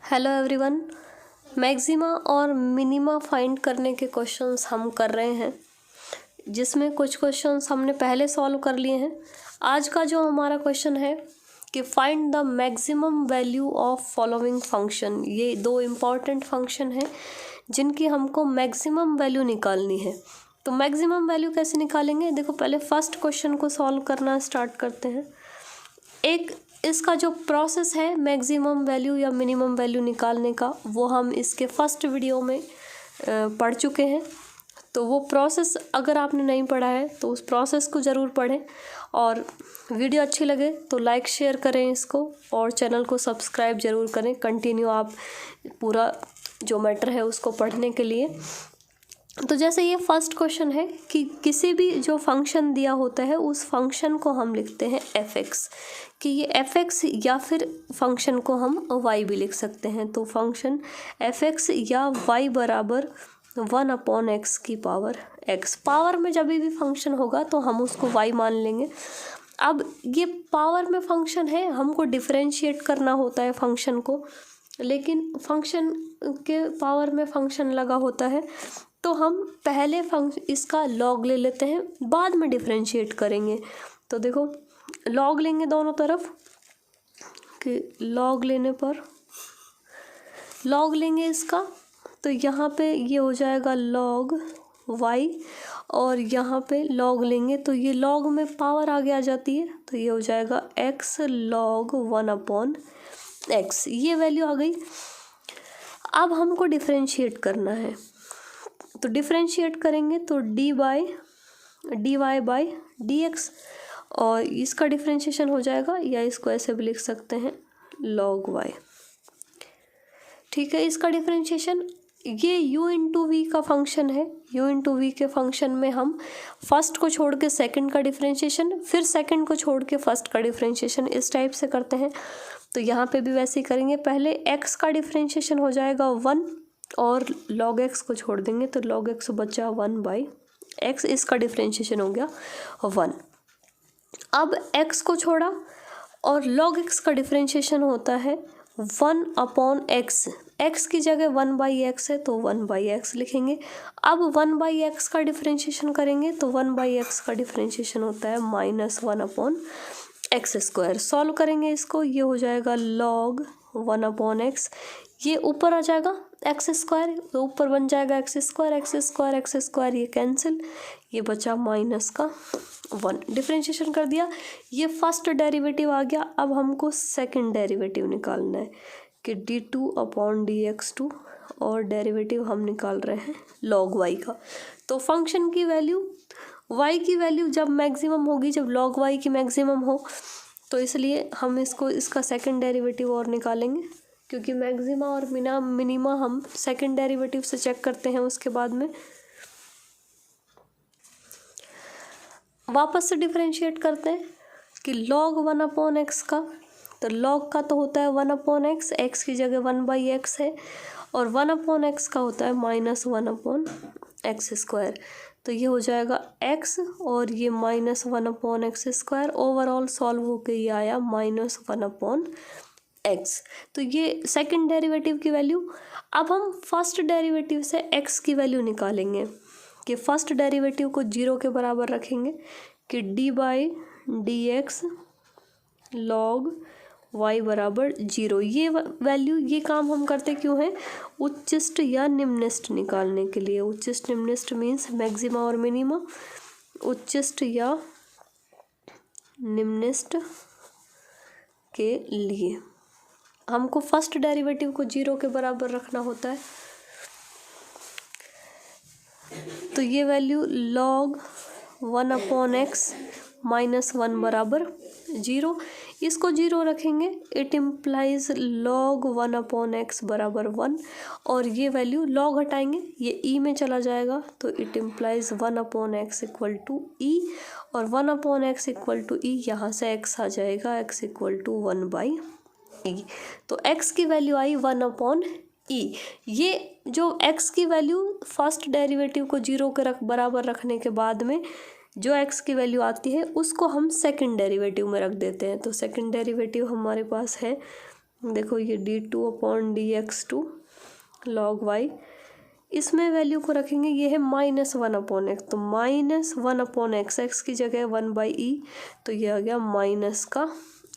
Hello everyone. Maxima और minima find करने के क्वेश्चंस हम कर रहे हैं, जिसमें कुछ क्वेश्चंस हमने पहले सॉल्व कर लिए हैं। आज का जो हमारा क्वेश्चन है कि find the maximum value of following function. ये दो इम्पॉर्टेंट फंक्शन हैं जिनकी हमको मैक्सिमम वैल्यू निकालनी है। तो मैक्सिमम वैल्यू कैसे निकालेंगे, देखो पहले फर्स्ट क्वेश्चन को सॉल्व करना स्टार्ट करते हैं। एक इसका जो प्रोसेस है मैक्सिमम वैल्यू या मिनिमम वैल्यू निकालने का, वो हम इसके फर्स्ट वीडियो में पढ़ चुके हैं। तो वो प्रोसेस अगर आपने नहीं पढ़ा है तो उस प्रोसेस को ज़रूर पढ़ें, और वीडियो अच्छी लगे तो लाइक शेयर करें इसको, और चैनल को सब्सक्राइब ज़रूर करें कंटिन्यू आप पूरा जो मैटर है उसको पढ़ने के लिए। तो जैसे ये फर्स्ट क्वेश्चन है कि किसी भी जो फंक्शन दिया होता है उस फंक्शन को हम लिखते हैं f(x), कि ये f(x) या फिर फंक्शन को हम y भी लिख सकते हैं। तो फंक्शन f(x) या y बराबर 1/x की पावर x। पावर में जब भी फंक्शन होगा तो हम उसको y मान लेंगे। अब ये पावर में फंक्शन है, हमको डिफरेंशिएट करना होता है फंक्शन को, लेकिन फंक्शन के पावर में फंक्शन लगा होता है तो हम पहले इसका लॉग ले लेते हैं, बाद में डिफरेंशिएट करेंगे। तो देखो लॉग लेंगे दोनों तरफ, कि लॉग लेने पर लॉग लेंगे इसका, तो यहाँ पे ये हो जाएगा लॉग y, और यहाँ पे लॉग लेंगे तो ये लॉग में पावर आगे आ जाती है, तो ये हो जाएगा x log 1/x। ये वैल्यू आ गई। अब हमको डिफरेंशिएट करना है, तो डिफरेंशिएट करेंगे तो dy बाई dx, और इसका डिफरेंशिएशन हो जाएगा, या इसको ऐसे भी लिख सकते हैं log y। ठीक है, इसका डिफरेंशिएशन ये u इंटू वी का फंक्शन है। u इंटू वी के फंक्शन में हम फर्स्ट को छोड़ के सेकंड का डिफरेंशिएशन, फिर सेकंड को छोड़ के फर्स्ट का डिफरेंशिएशन, इस टाइप से करते हैं। तो यहाँ पे भी वैसे ही करेंगे। पहले x का डिफरेंशिएशन हो जाएगा 1, और log x को छोड़ देंगे तो log x बचा 1/x। इसका डिफरेंशिएशन हो गया 1। अब x को छोड़ा और log x का डिफरेंशिएशन होता है 1/x। x की जगह 1/x है तो 1/x लिखेंगे। अब 1/x का डिफरेंशिएशन करेंगे तो 1/x का डिफरेंशिएशन होता है -1/x²। सॉल्व करेंगे इसको, ये हो जाएगा log 1/x। ये ऊपर आ जाएगा x², तो ऊपर बन जाएगा x², ये कैंसिल, ये बचा -1। डिफरेंशिएशन कर दिया, ये फर्स्ट डेरिवेटिव आ गया। अब हमको सेकंड डेरिवेटिव निकालना है कि d2/dx2, और डेरिवेटिव हम निकाल रहे हैं log y का। तो फंक्शन की वैल्यू y की वैल्यू जब मैक्सिमम होगी, जब log y की मैक्सिमम हो, तो इसलिए हम इसका सेकंड डेरिवेटिव और निकालेंगे, क्योंकि मैक्सिमा और मिनिमा हम सेकंड डेरिवेटिव से चेक करते हैं उसके बाद में। वापस से डिफरेंशिएट करते हैं कि log 1/x का, तो log का तो होता है 1/x, x की जगह 1/x है, और 1/x का होता है -1/x²। तो ये हो जाएगा x, और ये -1/x²। ओवरऑल सॉल्व होके ये आया -1/x। तो ये सेकंड डेरिवेटिव की वैल्यू। अब हम फर्स्ट डेरिवेटिव से x की वैल्यू निकालेंगे, कि फर्स्ट डेरिवेटिव को 0 के बराबर रखेंगे, कि d/dx log y बराबर 0। ये वैल्यू, ये काम हम करते क्यों हैं, उच्चिष्ट या निम्निष्ट निकालने के लिए। उच्चिष्ट निम्निष्ट मीन्स मैक्सिमा और मिनिमा। उच्चिष्ट या निम्निष्ट के लिए हमको फर्स्ट डेरिवेटिव को 0 के बराबर रखना होता है। तो ये वैल्यू log 1/x -1 बराबर 0, इसको 0 रखेंगे। इट इम्प्लाइज log 1/x बराबर 1, और ये वैल्यू log हटाएंगे, ये e में चला जाएगा, तो it implies 1/x equal to e, और 1/x इक्वल टू e, यहाँ से x आ जाएगा, x इक्वल टू 1/e। तो x की वैल्यू आई 1/e। ये जो x की वैल्यू फर्स्ट डेरिवेटिव को 0 के बराबर रखने के बाद में जो x की वैल्यू आती है उसको हम सेकंड डेरिवेटिव में रख देते हैं। तो सेकंड डेरिवेटिव हमारे पास है देखो ये d2/dx2 log y, इसमें वैल्यू को रखेंगे, ये है -1/x, तो -1/x, x की जगह 1/e, तो ये आ गया माइनस का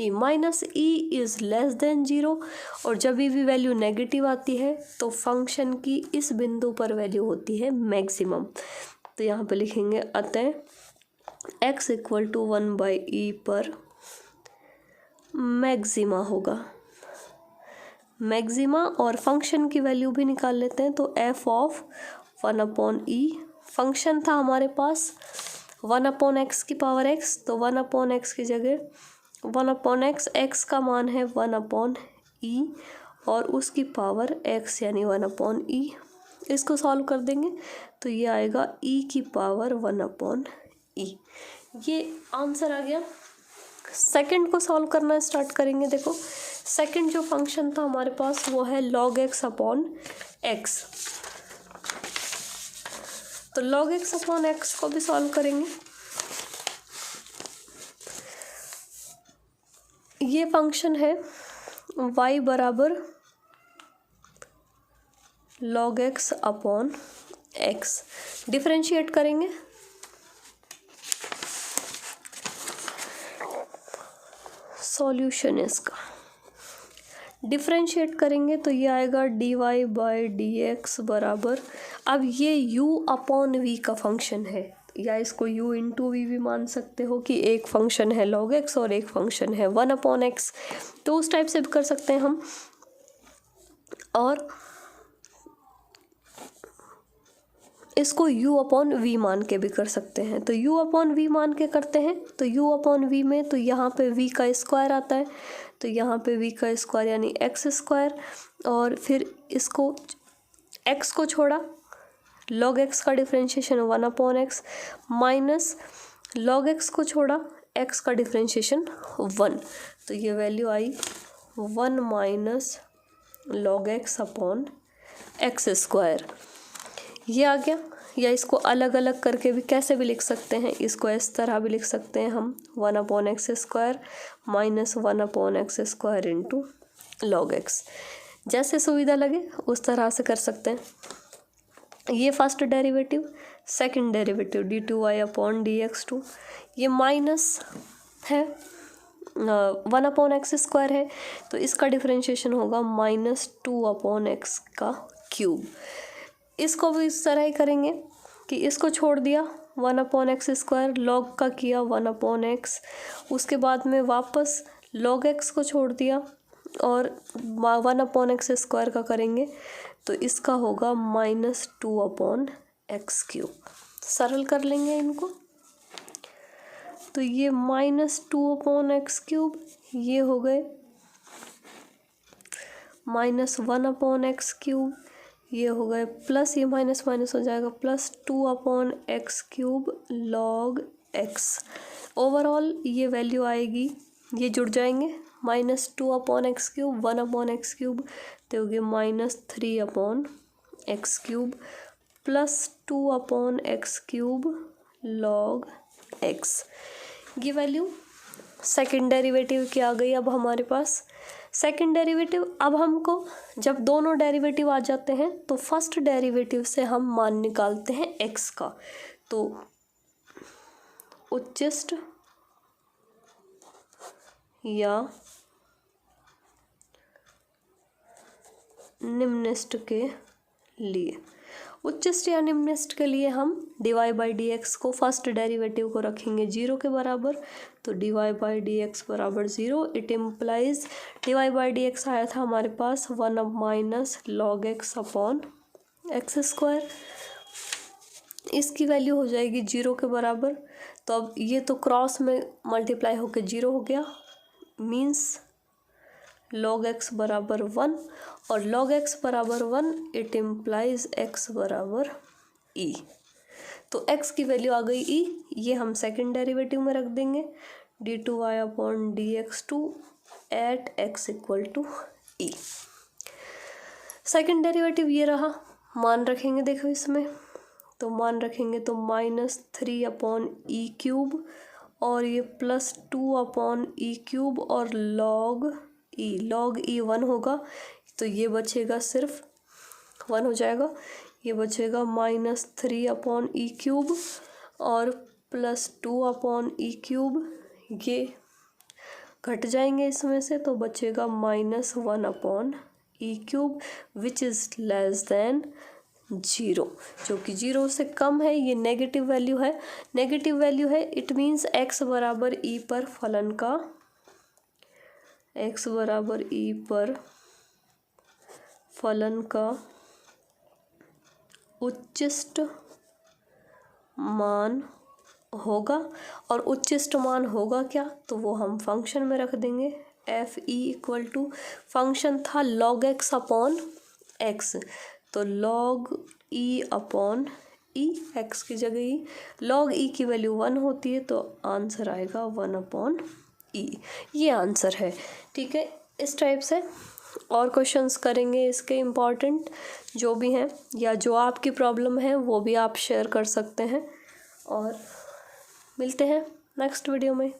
e, -e is less than 0, और जब भी वैल्यू नेगेटिव आती है तो फंक्शन की इस बिंदु पर वैल्यू होती है मैक्सिमम। तो यहाँ पे लिखेंगे अतः x = 1/e पर मैक्सिमा होगा, मैक्सिमा, और फंक्शन की वैल्यू भी निकाल लेते हैं। तो f(1/e), फंक्शन था हमारे पास 1/x की पावर x, तो 1/x की जगह 1/x, x का मान है 1/e और उसकी पावर x यानी 1/e। इसको सॉल्व कर देंगे तो ये आएगा e की पावर 1/e। ये आंसर आ गया। सेकंड को सॉल्व करना स्टार्ट करेंगे। देखो सेकंड जो फंक्शन था हमारे पास वो है log x/x, तो log x/x को भी सॉल्व करेंगे। ये फंक्शन है y बराबर log x/x, डिफरेंशिएट करेंगे। सॉल्यूशन इसका डिफरेंशिएट करेंगे तो ये आएगा dy/dx बराबर, अब ये u/v का फंक्शन है, या इसको u/v भी मान सकते हो कि एक फंक्शन है log x और एक फंक्शन है 1/x, तो उस टाइप से भी कर सकते हैं हम। और इसको u/v मान के भी कर सकते हैं, तो u/v मान के करते हैं तो u/v में तो यहाँ पे v का स्क्वायर आता है, तो यहाँ पे v का स्क्वायर यानी x², और फिर इसको x को छोड़ा, log x का differentiation 1/x, minus log x को छोड़ा, x का डिफरेंशिएशन 1, तो ये वैल्यू आई 1 - log x/x², ये आ गया। या इसको अलग अलग करके भी कैसे भी लिख सकते हैं, इसको इस तरह भी लिख सकते हैं हम 1/x² minus 1/x² into log x, जैसे सुविधा लगे उस तरह से कर सकते हैं। ये first derivative, second derivative d2y/dx2, ये माइनस है 1/x² है, तो इसका डिफरेंशिएशन होगा -2/x³। इसको भी इस तरह ही करेंगे कि इसको छोड़ दिया 1/x², log का किया 1/x, उसके बाद में वापस log x को छोड़ दिया और 1/x² का करेंगे तो इसका होगा -2/x³। सरल कर लेंगे इनको, तो ये -2/x³, ये हो गए -1/x³, ये हो गए प्लस, ये माइनस माइनस हो जाएगा plus 2/x³ log x। Overall ये वैल्यू आएगी, ये जुड़ जाएंगे, -2/x³ 1/x³ तो होगी -3/x³ plus 2/x³ log x। ये वैल्यू सेकंड डेरिवेटिव की आ गई। अब हमारे पास सेकंड डेरिवेटिव, अब हमको जब दोनों डेरिवेटिव आ जाते हैं तो फर्स्ट डेरिवेटिव से हम मान निकालते हैं x का, तो उच्चिष्ट या निम्निष्ट के लिए, उच्चिष्ट या निम्निष्ट के लिए हम dy/dx को फर्स्ट डेरिवेटिव को रखेंगे 0 के बराबर, तो dy/dx बराबर 0। इट इम्प्लाइज dy/dx आया था हमारे पास 1 - log x/x², इसकी वैल्यू हो जाएगी 0 के बराबर। तो अब ये तो क्रॉस में मल्टीप्लाई होकर 0 हो गया, मीन्स log x बराबर 1, और log x बराबर 1 इट इम्प्लाइज x बराबर e, तो x की वैल्यू आ गई e, ये हम सेकंड डेरिवेटिव में रख देंगे d2y/dx2 at x = e। Second derivative ये रहा, मान रखेंगे, देखो इसमें तो मान रखेंगे तो -3/e³ और ये +2/e³ और log ई, log ई 1 होगा तो ये बचेगा सिर्फ 1 हो जाएगा, ये बचेगा -3/e³ और +2/e³, ये घट जाएंगे इसमें से तो बचेगा -1/e³ which is less than 0, जो कि 0 से कम है। ये नेगेटिव वैल्यू है, नेगेटिव वैल्यू है, इट मीन्स x बराबर e पर फलन का, x बराबर e पर फलन का उच्चिष्ट मान होगा। और उच्चिष्ट मान होगा क्या, तो वो हम फंक्शन में रख देंगे। F E equal to function था log x/x, तो log e/e, x की जगह ही log e की वैल्यू 1 होती है तो आंसर आएगा 1/e। ये आंसर है, ठीक है। इस टाइप से और क्वेश्चंस करेंगे इसके इम्पॉर्टेंट जो भी हैं, या जो आपकी प्रॉब्लम है वो भी आप शेयर कर सकते हैं। और मिलते हैं नेक्स्ट वीडियो में।